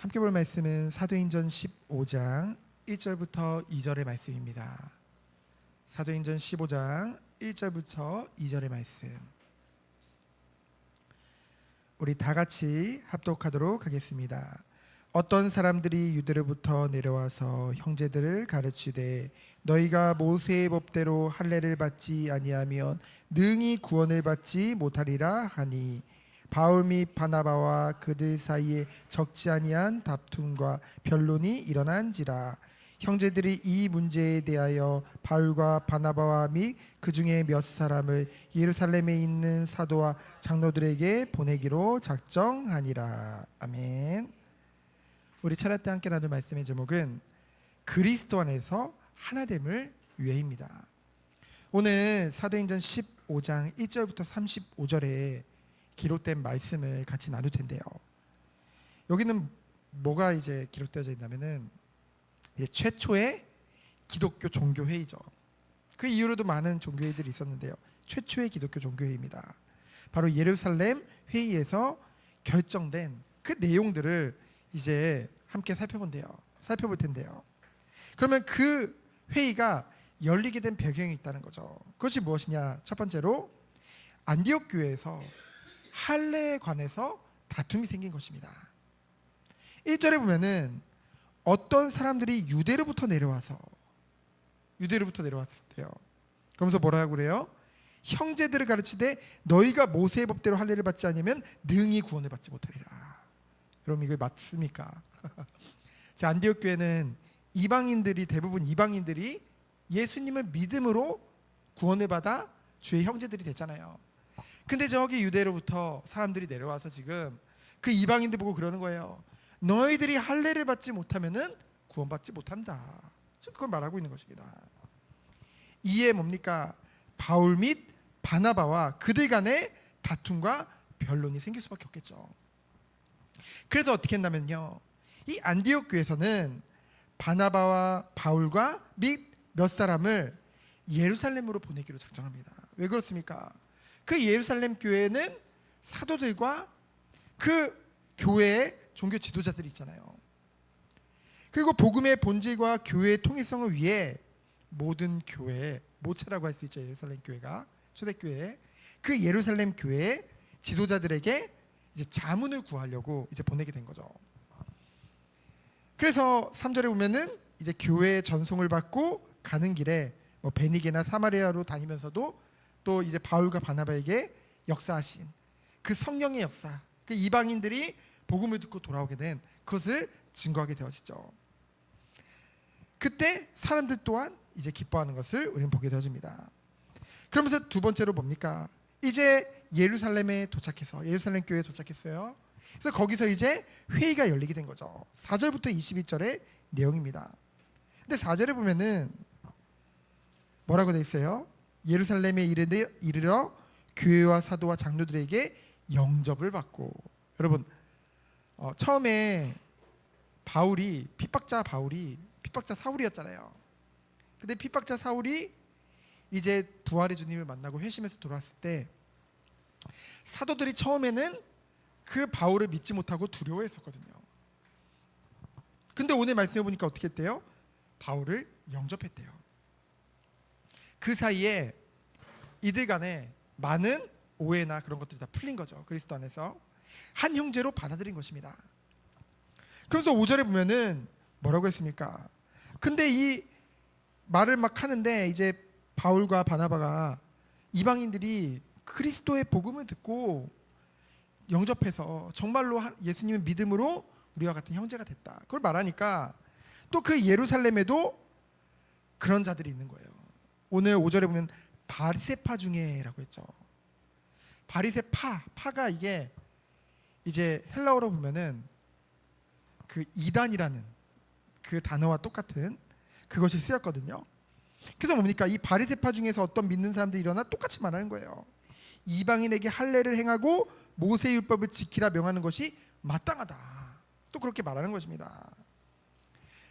함께 볼 말씀은 사도행전 15장 1절부터 2절의 말씀입니다. 사도행전 15장 1절부터 2절의 말씀. 우리 다 같이 합독하도록 하겠습니다. 어떤 사람들이 유대로부터 내려와서 형제들을 가르치되 너희가 모세의 법대로 할례를 받지 아니하면 능히 구원을 받지 못하리라 하니 바울 및 바나바와 그들 사이에 적지 아니한 다툼과 변론이 일어난지라. 형제들이 이 문제에 대하여 바울과 바나바와 및 그 중에 몇 사람을 예루살렘에 있는 사도와 장로들에게 보내기로 작정하니라. 아멘. 우리 철야 때 함께 나눌 말씀의 제목은 그리스도 안에서 하나됨을 위해입니다. 오늘 사도행전 15장 1절부터 35절에 기록된 말씀을 같이 나눌 텐데요. 여기는 뭐가 이제 기록되어져 있냐면은 최초의 기독교 종교회의죠. 그 이후로도 많은 종교회의들이 있었는데요. 최초의 기독교 종교회의입니다. 바로 예루살렘 회의에서 결정된 그 내용들을 이제 함께 살펴볼 텐데요. 그러면 그 회의가 열리게 된 배경이 있다는 거죠. 그것이 무엇이냐? 첫 번째로 안디옥 교회에서 할례에 관해서 다툼이 생긴 것입니다. 1절에 보면은 어떤 사람들이 유대로부터 내려왔을 때요. 그러면서 뭐라고 그래요? 형제들을 가르치되 너희가 모세의 법대로 할례를 받지 않으면 능히 구원을 받지 못하리라. 여러분 이거 맞습니까? 자, 안디옥 교회는 대부분 이방인들이 예수님을 믿음으로 구원을 받아 주의 형제들이 됐잖아요. 근데 저기 유대로부터 사람들이 내려와서 지금 그 이방인들 보고 그러는 거예요. 너희들이 할례를 받지 못하면은 구원받지 못한다. 그걸 말하고 있는 것입니다. 이에 뭡니까? 바울 및 바나바와 그들 간의 다툼과 변론이 생길 수밖에 없겠죠. 그래서 어떻게 했냐면요, 이 안디옥 교회에서는 바나바와 바울과 및 몇 사람을 예루살렘으로 보내기로 작정합니다. 왜 그렇습니까? 그 예루살렘 교회는 사도들과 그 교회의 종교 지도자들이 있잖아요. 그리고 복음의 본질과 교회의 통일성을 위해 모든 교회, 모체라고 할 수 있죠. 예루살렘 교회가 초대교회, 그 예루살렘 교회의 지도자들에게 이제 자문을 구하려고 이제 보내게 된 거죠. 그래서 3절에 보면은 이제 교회의 전송을 받고 가는 길에 베니게나 사마리아로 다니면서도 또 이제 바울과 바나바에게 역사하신 그 성령의 역사, 그 이방인들이 복음을 듣고 돌아오게 된 그것을 증거하게 되어지죠. 그때 사람들 또한 이제 기뻐하는 것을 우리는 보게 되어집니다. 그러면서 두 번째로 뭡니까? 이제 예루살렘에 도착해서 예루살렘 교회에 도착했어요. 그래서 거기서 이제 회의가 열리게 된 거죠. 4절부터 22절의 내용입니다. 근데 4절에 보면은 뭐라고 돼 있어요? 예루살렘에 이르러 교회와 사도와 장로들에게 영접을 받고. 여러분 처음에 핍박자 사울이었잖아요. 근데 핍박자 사울이 이제 부활의 주님을 만나고 회심해서 돌아왔을 때 사도들이 처음에는 그 바울을 믿지 못하고 두려워했었거든요. 근데 오늘 말씀해 보니까 어떻게 했대요? 바울을 영접했대요. 그 사이에 이들 간에 많은 오해나 그런 것들이 다 풀린 거죠. 그리스도 안에서 한 형제로 받아들인 것입니다. 그래서 5절에 보면은 뭐라고 했습니까? 근데 이 말을 막 하는데 이제 바울과 바나바가 이방인들이 그리스도의 복음을 듣고 영접해서 정말로 예수님의 믿음으로 우리와 같은 형제가 됐다. 그걸 말하니까 또 그 예루살렘에도 그런 자들이 있는 거예요. 오늘 5절에 보면 바리새파 중에라고 했죠. 파가 이게 이제 헬라어로 보면은 그 이단이라는 그 단어와 똑같은 그것이 쓰였거든요. 그래서 뭡니까? 이 바리새파 중에서 어떤 믿는 사람들이 일어나 똑같이 말하는 거예요. 이방인에게 할례를 행하고 모세의 율법을 지키라 명하는 것이 마땅하다. 또 그렇게 말하는 것입니다.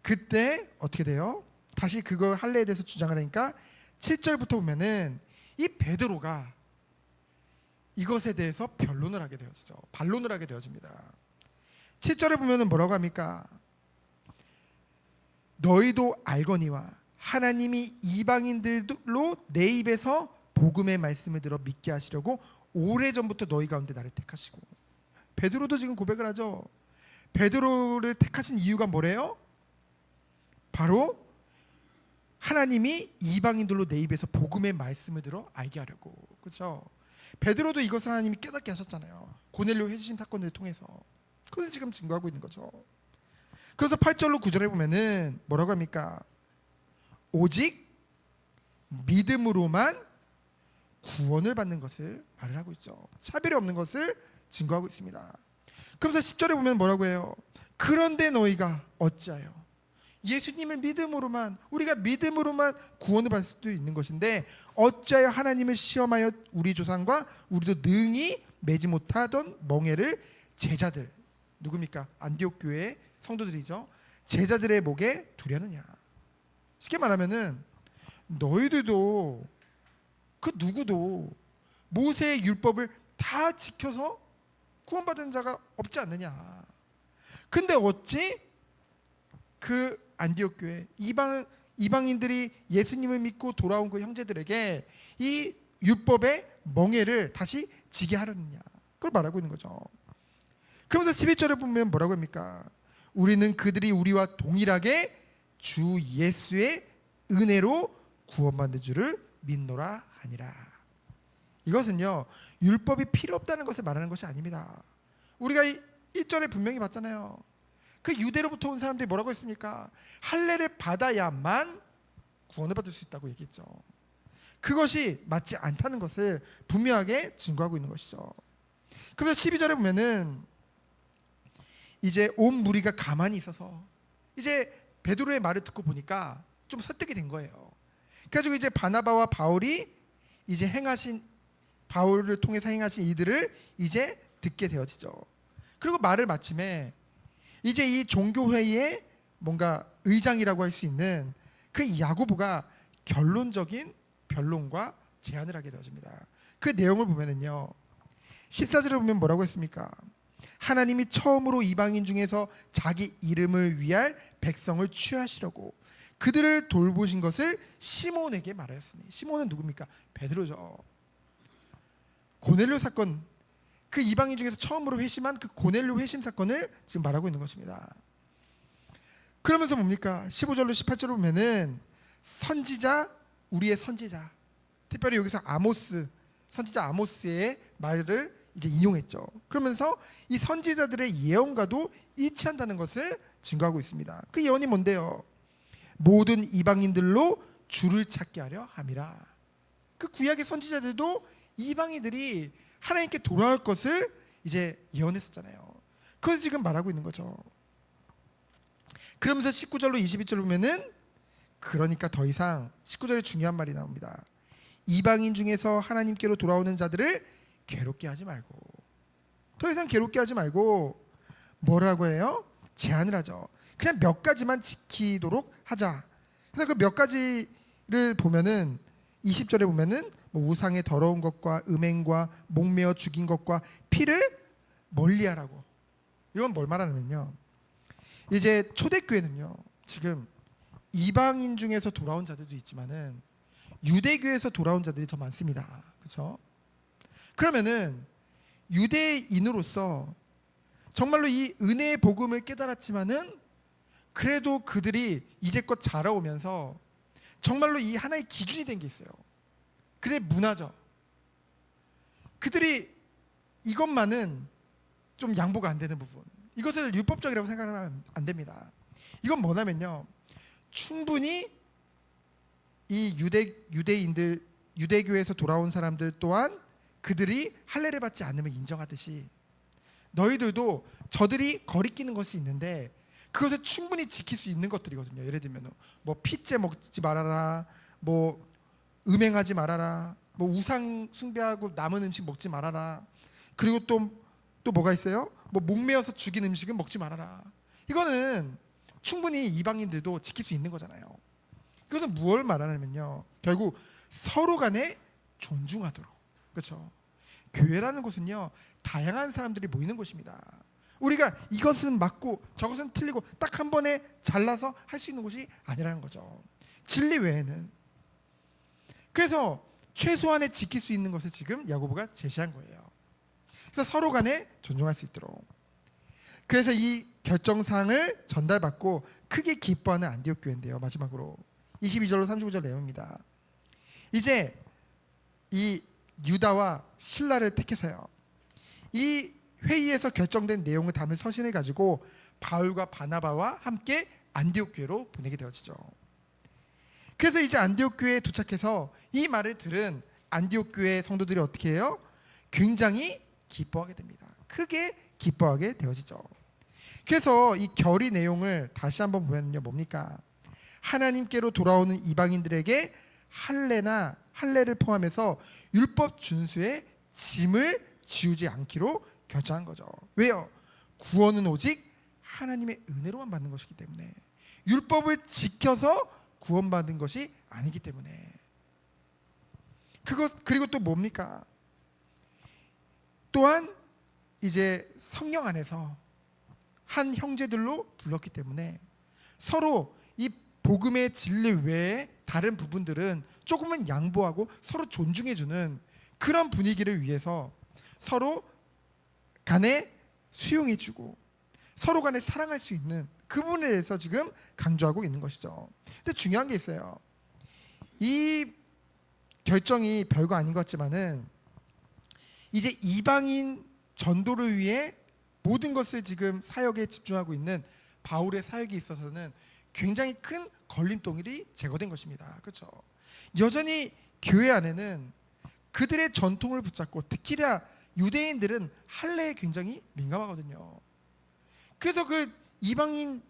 그때 어떻게 돼요? 다시 그거 할례에 대해서 주장을 하니까 7절부터 보면은 이 베드로가 이것에 대해서 반론을 하게 되어집니다. 7절에 보면은 뭐라고 합니까? 너희도 알거니와 하나님이 이방인들로 내 입에서 복음의 말씀을 들어 믿게 하시려고 오래전부터 너희 가운데 나를 택하시고. 베드로도 지금 고백을 하죠. 베드로를 택하신 이유가 뭐래요? 바로 하나님이 이방인들로 내 입에서 복음의 말씀을 들어 알게 하려고. 그렇죠? 베드로도 이것을 하나님이 깨닫게 하셨잖아요. 고넬료 회심 사건을 통해서. 그것을 지금 증거하고 있는 거죠. 그래서 8절로 9절에 보면은 뭐라고 합니까? 오직 믿음으로만 구원을 받는 것을 말을 하고 있죠. 차별이 없는 것을 증거하고 있습니다. 그러면서 10절에 보면 뭐라고 해요? 그런데 너희가 어찌하여 예수님을 믿음으로만, 우리가 믿음으로만 구원을 받을 수도 있는 것인데 어찌하여 하나님을 시험하여 우리 조상과 우리도 능히 매지 못하던 멍에를 제자들, 누굽니까? 안디옥 교회의 성도들이죠. 제자들의 목에 두려느냐. 쉽게 말하면은 너희들도 그 누구도 모세의 율법을 다 지켜서 구원받은 자가 없지 않느냐. 근데 어찌 그 안디옥 교회 이방인들이 예수님을 믿고 돌아온 그 형제들에게 이 율법의 멍에를 다시 지게 하려느냐. 그걸 말하고 있는 거죠. 그러면서 11절에 보면 뭐라고 합니까? 우리는 그들이 우리와 동일하게 주 예수의 은혜로 구원받는 줄을 믿노라 하니라. 이것은요, 율법이 필요 없다는 것을 말하는 것이 아닙니다. 우리가 1절에 분명히 봤잖아요. 그 유대로부터 온 사람들이 뭐라고 했습니까? 할례를 받아야만 구원을 받을 수 있다고 얘기했죠. 그것이 맞지 않다는 것을 분명하게 증거하고 있는 것이죠. 그래서 12절에 보면은 이제 온 무리가 가만히 있어서 이제 베드로의 말을 듣고 보니까 좀 설득이 된 거예요. 그래가지고 이제 바나바와 바울이 이제 바울을 통해서 행하신 이들을 이제 듣게 되어지죠. 그리고 말을 마침에 이제 이 종교회의의 뭔가 의장이라고 할 수 있는 그 야고보가 결론적인 변론과 제안을 하게 되어집니다. 그 내용을 보면은요, 14절에 보면 뭐라고 했습니까? 하나님이 처음으로 이방인 중에서 자기 이름을 위할 백성을 취하시려고 그들을 돌보신 것을 시몬에게 말하였으니. 시몬은 누굽니까? 베드로죠. 고넬료 사건, 그 이방인 중에서 처음으로 회심한 그 고넬료 회심 사건을 지금 말하고 있는 것입니다. 그러면서 뭡니까? 15절로 18절을 보면은 선지자, 우리의 선지자, 특별히 여기서 선지자 아모스의 말을 이제 인용했죠. 그러면서 이 선지자들의 예언과도 일치한다는 것을 증거하고 있습니다. 그 예언이 뭔데요? 모든 이방인들로 주를 찾게 하려 함이라. 그 구약의 선지자들도 이방인들이 하나님께 돌아올 것을 이제 예언했었잖아요. 그것을 지금 말하고 있는 거죠. 그러면서 19절로 22절 보면은 그러니까 더 이상 19절에 중요한 말이 나옵니다. 이방인 중에서 하나님께로 돌아오는 자들을 괴롭게 하지 말고, 더 이상 괴롭게 하지 말고 뭐라고 해요? 제안을 하죠. 그냥 몇 가지만 지키도록 하자. 그래서 그 몇 가지를 보면은 20절에 보면은 뭐 우상의 더러운 것과 음행과 목매어 죽인 것과 피를 멀리하라고. 이건 뭘 말하냐면요, 이제 초대교회는요, 지금 이방인 중에서 돌아온 자들도 있지만은 유대교에서 돌아온 자들이 더 많습니다. 그렇죠? 그러면은 유대인으로서 정말로 이 은혜의 복음을 깨달았지만은 그래도 그들이 이제껏 자라오면서 정말로 이 하나의 기준이 된 게 있어요. 그들의 문화죠. 그들이 이것만은 좀 양보가 안 되는 부분, 이것을 율법적이라고 생각하면 안 됩니다. 이건 뭐냐면요, 충분히 이 유대인들, 유대교에서 돌아온 사람들 또한 그들이 할례를 받지 않으면 인정하듯이 너희들도 저들이 거리끼는 것이 있는데 그것을 충분히 지킬 수 있는 것들이거든요. 예를 들면 뭐 피째 먹지 말아라, 뭐 음행하지 말아라, 뭐 우상 숭배하고 남은 음식 먹지 말아라, 그리고 또 뭐가 있어요? 뭐 목매어서 죽인 음식은 먹지 말아라. 이거는 충분히 이방인들도 지킬 수 있는 거잖아요. 그것은 무엇을 말하냐면요, 결국 서로 간에 존중하도록. 그렇죠? 교회라는 곳은요, 다양한 사람들이 모이는 곳입니다. 우리가 이것은 맞고 저것은 틀리고 딱 한 번에 잘라서 할 수 있는 것이 아니라는 거죠. 진리 외에는. 그래서 최소한의 지킬 수 있는 것을 지금 야고보가 제시한 거예요. 그래서 서로 간에 존중할 수 있도록. 그래서 이 결정사항을 전달받고 크게 기뻐하는 안디옥 교회인데요. 마지막으로 22절로 39절 내용입니다. 이제 이 유다와 실라를 택해서요, 이 회의에서 결정된 내용을 담은 서신을 가지고 바울과 바나바와 함께 안디옥 교회로 보내게 되어지죠. 그래서 이제 안디옥 교회에 도착해서 이 말을 들은 안디옥 교회 성도들이 어떻게 해요? 굉장히 기뻐하게 됩니다. 크게 기뻐하게 되어지죠. 그래서 이 결의 내용을 다시 한번 보면요, 뭡니까? 하나님께로 돌아오는 이방인들에게 할례를 포함해서 율법 준수의 짐을 지우지 않기로 결정한 거죠. 왜요? 구원은 오직 하나님의 은혜로만 받는 것이기 때문에, 율법을 지켜서 구원받은 것이 아니기 때문에. 그리고 또 뭡니까? 또한 이제 성령 안에서 한 형제들로 불렀기 때문에 서로 이 복음의 진리 외에 다른 부분들은 조금은 양보하고 서로 존중해주는 그런 분위기를 위해서 서로 간에 수용해주고 서로 간에 사랑할 수 있는 그 부분에 대해서 지금 강조하고 있는 것이죠. 근데 중요한 게 있어요. 이 결정이 별거 아닌 것 같지만은 이제 이방인 전도를 위해 모든 것을 지금 사역에 집중하고 있는 바울의 사역에 있어서는 굉장히 큰 걸림돌이 제거된 것입니다. 그렇죠? 여전히 교회 안에는 그들의 전통을 붙잡고, 특히나 유대인들은 할례에 굉장히 민감하거든요. 그래서 그 이방인들이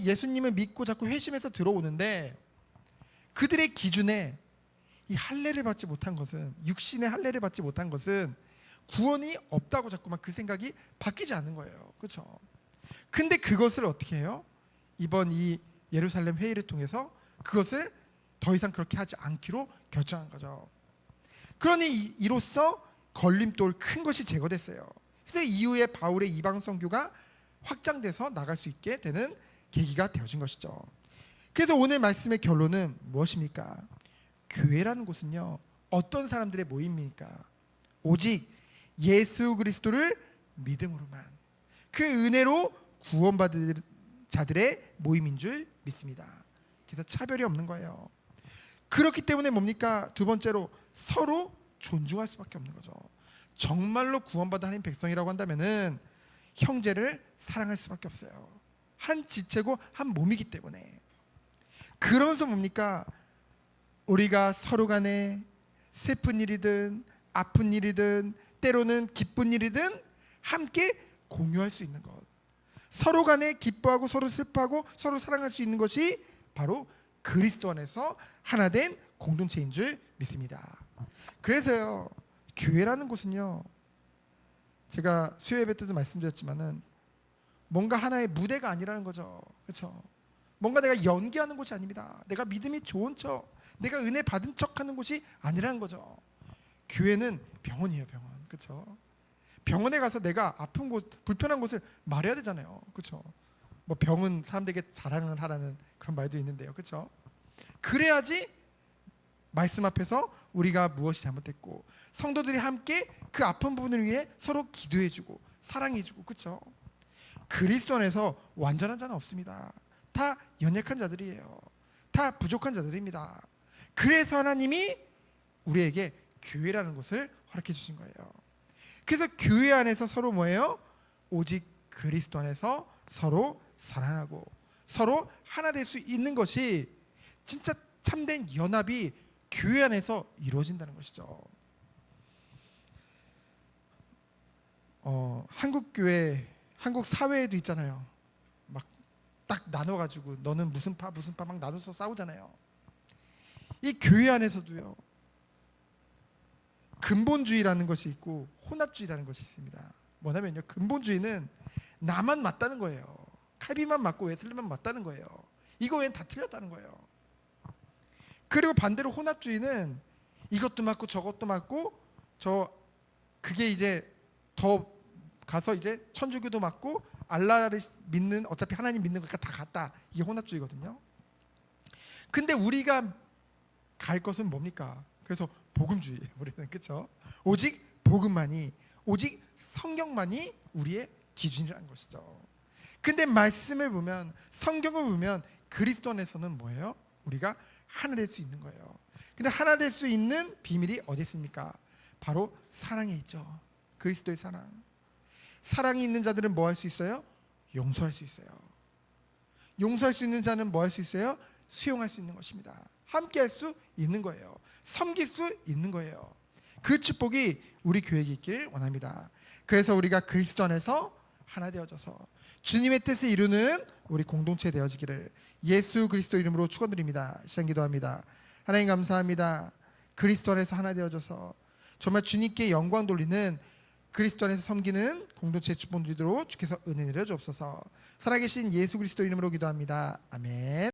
예수님을 믿고 자꾸 회심해서 들어오는데 그들의 기준에 이 할례를 받지 못한 것은, 육신의 할례를 받지 못한 것은 구원이 없다고 자꾸만 그 생각이 바뀌지 않는 거예요. 그렇죠? 근데 그것을 어떻게 해요? 이번 이 예루살렘 회의를 통해서 그것을 더 이상 그렇게 하지 않기로 결정한 거죠. 그러니 이로써 걸림돌 큰 것이 제거됐어요. 그래서 이후에 바울의 이방 선교가 확장돼서 나갈 수 있게 되는 계기가 되어진 것이죠. 그래서 오늘 말씀의 결론은 무엇입니까? 교회라는 곳은요, 어떤 사람들의 모임입니까? 오직 예수 그리스도를 믿음으로만, 그 은혜로 구원받은 자들의 모임인 줄 믿습니다. 그래서 차별이 없는 거예요. 그렇기 때문에 뭡니까? 두 번째로 서로 존중할 수밖에 없는 거죠. 정말로 구원받은 하나님 백성이라고 한다면은 형제를 사랑할 수밖에 없어요. 한 지체고 한 몸이기 때문에. 그러면서 뭡니까? 우리가 서로 간에 슬픈 일이든 아픈 일이든 때로는 기쁜 일이든 함께 공유할 수 있는 것, 서로 간에 기뻐하고 서로 슬퍼하고 서로 사랑할 수 있는 것이 바로 그리스도 안에서 하나 된 공동체인 줄 믿습니다. 그래서요, 교회라는 곳은요, 제가 수요 예배 때도 말씀드렸지만은 뭔가 하나의 무대가 아니라는 거죠. 그렇죠? 뭔가 내가 연기하는 곳이 아닙니다. 내가 믿음이 좋은 척, 내가 은혜 받은 척하는 곳이 아니라는 거죠. 교회는 병원이에요, 병원. 그렇죠? 병원에 가서 내가 아픈 곳, 불편한 곳을 말해야 되잖아요. 그렇죠? 뭐 병은 사람들에게 자랑을 하라는 그런 말도 있는데요. 그렇죠? 그래야지 말씀 앞에서 우리가 무엇이 잘못됐고 성도들이 함께 그 아픈 부분을 위해 서로 기도해주고 사랑해주고, 그렇죠? 그리스도 안에서 완전한 자는 없습니다. 다 연약한 자들이에요. 다 부족한 자들입니다. 그래서 하나님이 우리에게 교회라는 것을 허락해 주신 거예요. 그래서 교회 안에서 서로 뭐예요? 오직 그리스도 안에서 서로 사랑하고 서로 하나 될 수 있는 것이 진짜 참된 연합이 교회 안에서 이루어진다는 것이죠. 한국 교회, 한국 사회에도 있잖아요. 막 딱 나눠가지고 너는 무슨 파 막 나눠서 싸우잖아요. 이 교회 안에서도요, 근본주의라는 것이 있고 혼합주의라는 것이 있습니다. 뭐냐면요, 근본주의는 나만 맞다는 거예요. 칼빈만 맞고 웨슬리만 맞다는 거예요. 이거 외엔 다 틀렸다는 거예요. 그리고 반대로 혼합주의는 이것도 맞고 저것도 맞고 그게 이제 더 가서 이제 천주교도 맞고 알라를 믿는, 어차피 하나님 믿는 거니까 다 같다. 이게 혼합주의거든요. 근데 우리가 갈 것은 뭡니까? 그래서 복음주의예요. 우리는, 그렇죠? 오직 복음만이, 오직 성경만이 우리의 기준이라는 것이죠. 근데 말씀을 보면, 성경을 보면 그리스도 안에서는 뭐예요? 우리가 하나 될 수 있는 거예요. 근데 하나 될 수 있는 비밀이 어디 있습니까? 바로 사랑에 있죠. 그리스도의 사랑. 사랑이 있는 자들은 뭐 할 수 있어요? 용서할 수 있어요. 용서할 수 있는 자는 뭐 할 수 있어요? 수용할 수 있는 것입니다. 함께 할 수 있는 거예요. 섬길 수 있는 거예요. 그 축복이 우리 교회에 있기를 원합니다. 그래서 우리가 그리스도 안에서 하나 되어져서 주님의 뜻을 이루는 우리 공동체 되어지기를 예수 그리스도 이름으로 축원드립니다. 시간 기도합니다. 하나님 감사합니다. 그리스도 안에서 하나 되어져서 정말 주님께 영광 돌리는 그리스도 안에서 섬기는 공동체 축복 누리도록 주께서 은혜 내려 주옵소서. 살아계신 예수 그리스도 이름으로 기도합니다. 아멘.